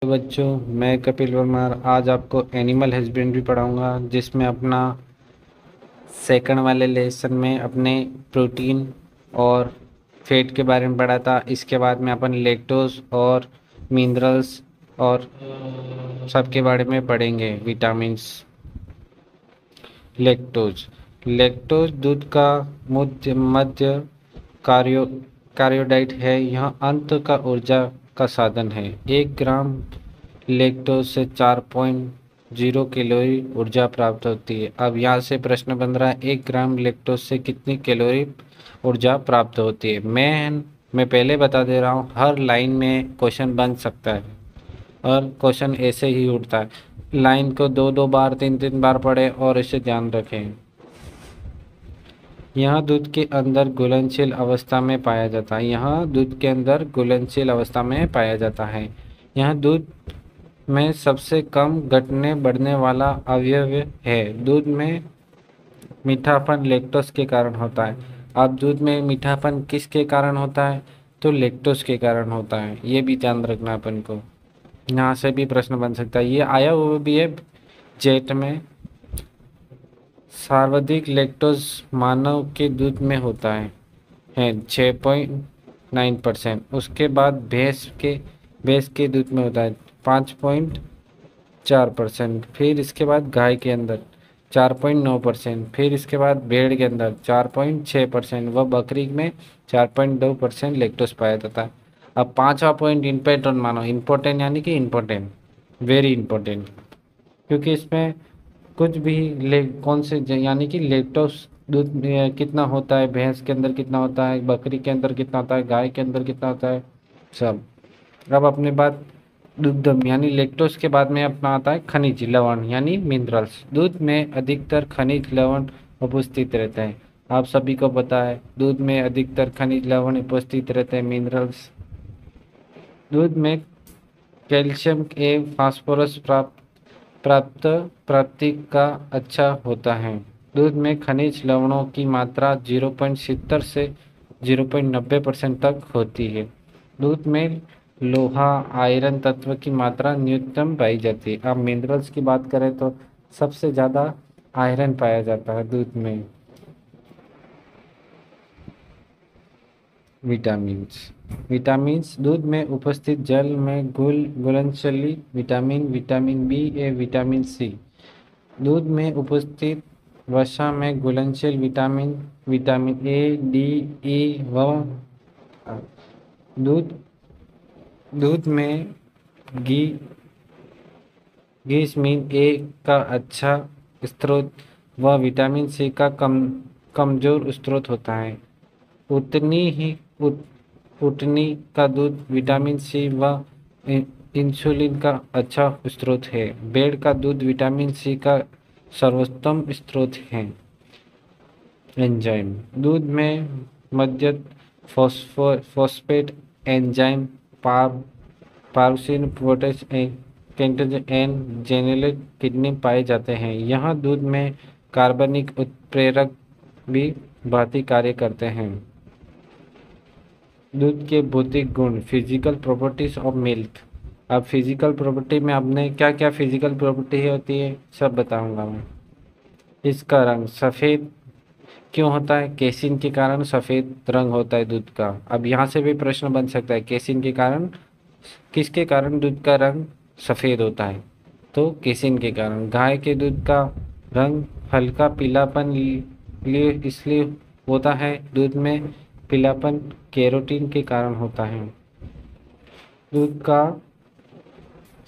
तो बच्चों, मैं कपिल वर्मा आज आपको एनिमल हस्बेंड्री पढ़ाऊंगा, जिसमें अपना सेकंड वाले लेसन में अपने प्रोटीन और फैट के बारे में पढ़ा था। इसके बाद में अपन लैक्टोज और मिनरल्स और सबके बारे में पढ़ेंगे। विटामिन्स। लैक्टोज लैक्टोज दूध का मध्य मध्य कार्यो कार्योडाइट है। यह अंत का ऊर्जा का साधन है। 1 ग्राम लैक्टोज से 4.0 कैलोरी ऊर्जा प्राप्त होती है। अब यहाँ से प्रश्न बन रहा है, 1 ग्राम लैक्टोज से कितनी कैलोरी ऊर्जा प्राप्त होती है। मैं पहले बता दे रहा हूँ, हर लाइन में क्वेश्चन बन सकता है और क्वेश्चन ऐसे ही उठता है। लाइन को 2-2 बार 3-3 बार पढ़े और इसे ध्यान रखें। यह दूध के अंदर घुलनशील अवस्था में पाया जाता है। यह दूध के अंदर घुलनशील अवस्था में पाया जाता है। यह दूध में सबसे कम घटने बढ़ने वाला अवयव है। दूध में मीठापन लैक्टोज के कारण होता है। अब दूध में मीठापन किसके कारण होता है? तो लैक्टोज के कारण होता है। ये भी ध्यान रखना अपन को। यहाँ से भी प्रश्न बन सकता है। ये आया हुआ भी है जेट में। सर्वाधिक लैक्टोज मानव के दूध में होता है 6.9%। उसके बाद भैंस के दूध में होता है 5.4%। फिर इसके बाद गाय के अंदर 4.9%। फिर इसके बाद भेड़ के अंदर 4.6% व बकरी में 4.2% लैक्टोज पाया जाता है। अब 5वां पॉइंट इम्पोर्टेंट मानो। इम्पोर्टेंट यानी कि इम्पोर्टेंट, वेरी इम्पोर्टेंट, क्योंकि इसमें कुछ भी कौन से यानी कि लैक्टोज दूध में कितना होता है, भैंस के अंदर कितना होता है, बकरी के अंदर कितना होता है, गाय के अंदर कितना होता है, सब। अब अपने बात दुग्धम यानी लैक्टोज के बाद में अपना आता है खनिज लवण यानी मिनरल्स। दूध में अधिकतर खनिज लवण उपस्थित रहते हैं। आप सभी को पता है, दूध में अधिकतर खनिज लवण उपस्थित रहते हैं, मिनरल्स। दूध में कैल्शियम एवं फास्फोरस प्राप्ति का अच्छा होता है। दूध में खनिज लवणों की मात्रा 0.70 से 0.90% तक होती है। दूध में लोहा आयरन तत्व की मात्रा न्यूनतम पाई जाती है। अब मिनरल्स की बात करें तो सबसे ज़्यादा आयरन पाया जाता है दूध में। विटामिन्स दूध में उपस्थित जल में घुलनशील विटामिन बी ए विटामिन सी। दूध में उपस्थित वसा में घुलनशील विटामिन ए डी ई व दूध में विटामिन ए का अच्छा स्रोत व विटामिन सी का कमजोर स्रोत होता है। उटनी का दूध विटामिन सी व इंसुलिन का अच्छा स्रोत है। भेड़ का दूध विटामिन सी का सर्वोत्तम स्रोत है। एंजाइम दूध में मध्य फॉस्फेट एंजाइम पारसिन पोटेश एंड जेनेलिक किडनी पाए जाते हैं। यहाँ दूध में कार्बनिक उत्प्रेरक भी भांति कार्य करते हैं। दूध के भौतिक गुण फिजिकल प्रॉपर्टीज ऑफ मिल्क। अब फिजिकल प्रॉपर्टी में आपने क्या क्या फिजिकल प्रॉपर्टी होती है सब बताऊंगा मैं। इसका रंग सफ़ेद क्यों होता है? केसिन के कारण सफ़ेद रंग होता है दूध का। अब यहाँ से भी प्रश्न बन सकता है, केसिन के कारण, किसके कारण दूध का रंग सफ़ेद होता है? तो केसिन के कारण। गाय के दूध का रंग हल्का पीलापन लिए इसलिए होता है। दूध में पीलापन कैरोटीन के कारण होता है। दूध का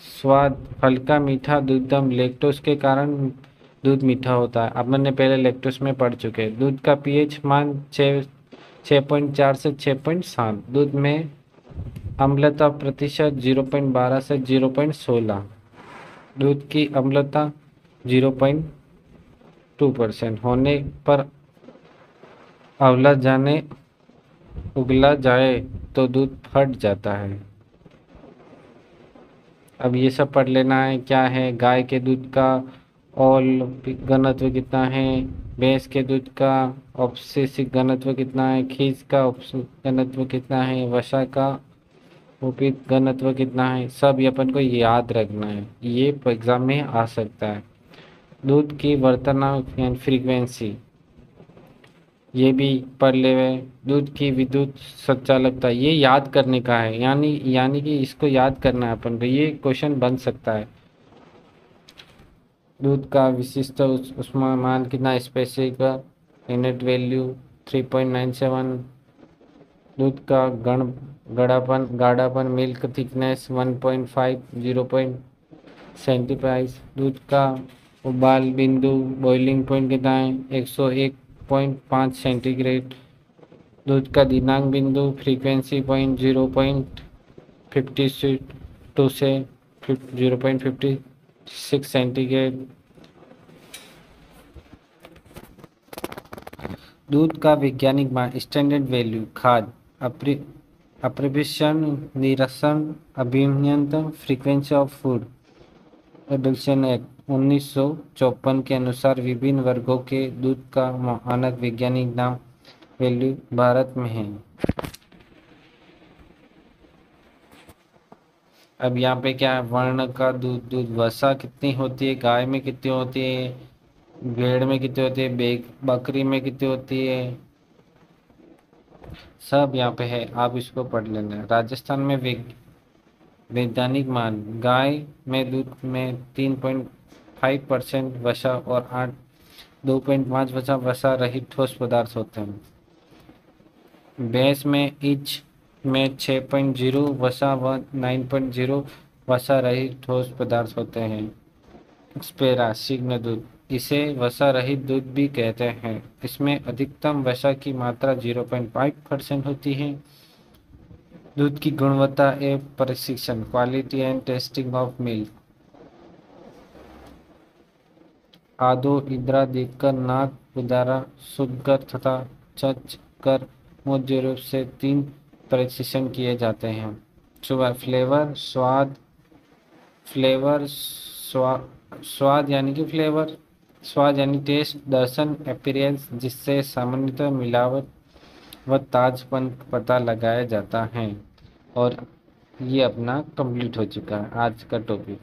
स्वाद हल्का मीठा दूधम लैक्टोज के कारण दूध मीठा होता है। अब मैंने पहले लैक्टोज में पढ़ चुके। दूध का पीएच मान 6.4 से 6.7। दूध में अम्लता प्रतिशत 0.12 से 0.16। दूध की अम्लता 0.2% होने पर उगला जाए तो दूध फट जाता है। अब ये सब पढ़ लेना है। क्या है? गाय के दूध का ऑल घनत्व कितना है, भैंस के दूध का औपनिवेशिक घनत्व कितना है, खीस का औपनिवेशिक घनत्व कितना है, वसा का उपयुक्त घनत्व कितना है, सब ये अपन को याद रखना है, ये एग्जाम में आ सकता है। दूध की वर्तनांक यानी फ्रीक्वेंसी, ये भी पढ़ ले हुए। दूध की विद्युत संचालकता, ये याद करने का है, यानी कि इसको याद करना है अपन को, ये क्वेश्चन बन सकता है। दूध का विशिष्ट ऊष्मामान कितना, स्पेसिफिक यूनिट वैल्यू 3.97। दूध का गाढ़ापन मिल्क थिकनेस 1.5 0.75। दूध का उबाल बिंदु बॉइलिंग पॉइंट कितना है, 101.5 सेंटीग्रेड। दूध का दिनांक बिंदु फ्रीक्वेंसी पॉइंट 0.52 से 0.56 सेंटीग्रेड। दूध का वैज्ञानिक मान, स्टैंडर्ड वैल्यू, खाद्य अप्रिवेशन निरसन अभियंत्रण फ्रीक्वेंसी ऑफ फूड एडल्शन एक्ट 1954 के अनुसार विभिन्न वर्गों के दूध का मानक वैज्ञानिक नाम वैल्यू भारत में है। अब यहाँ पे क्या है, वर्ण का दूध वसा कितनी होती है, गाय में कितनी होती है, भेड़ में कितनी होती है, बकरी में कितनी होती है, सब यहाँ पे है, आप इसको पढ़ लेना। राजस्थान में वैज्ञानिक मान, गाय में दूध में 3.5% वसा और 2.5 वसा रहित ठोस पदार्थ होते हैं। भैंस में इच में 6.0 वसा व 9.0 वसा रहित ठोस पदार्थ होते हैं। स्पेरा शीघ्र दूध, इसे वसा रहित दूध भी कहते हैं। इसमें अधिकतम वसा की मात्रा 0.5% होती है। दूध की गुणवत्ता एवं प्रशिक्षण, quality and testing of milk. आदो इद्रा देखकर नाक उदारा शुद्धकर तथा चच कर मुख्य रूप से 3 परीक्षण किए जाते हैं। सुबह स्वाद यानी कि फ्लेवर, स्वाद यानी टेस्ट, दर्शन अपीयरेंस, जिससे सामान्यतः मिलावट व ताजपन पता लगाया जाता है। और ये अपना कंप्लीट हो चुका है आज का टॉपिक।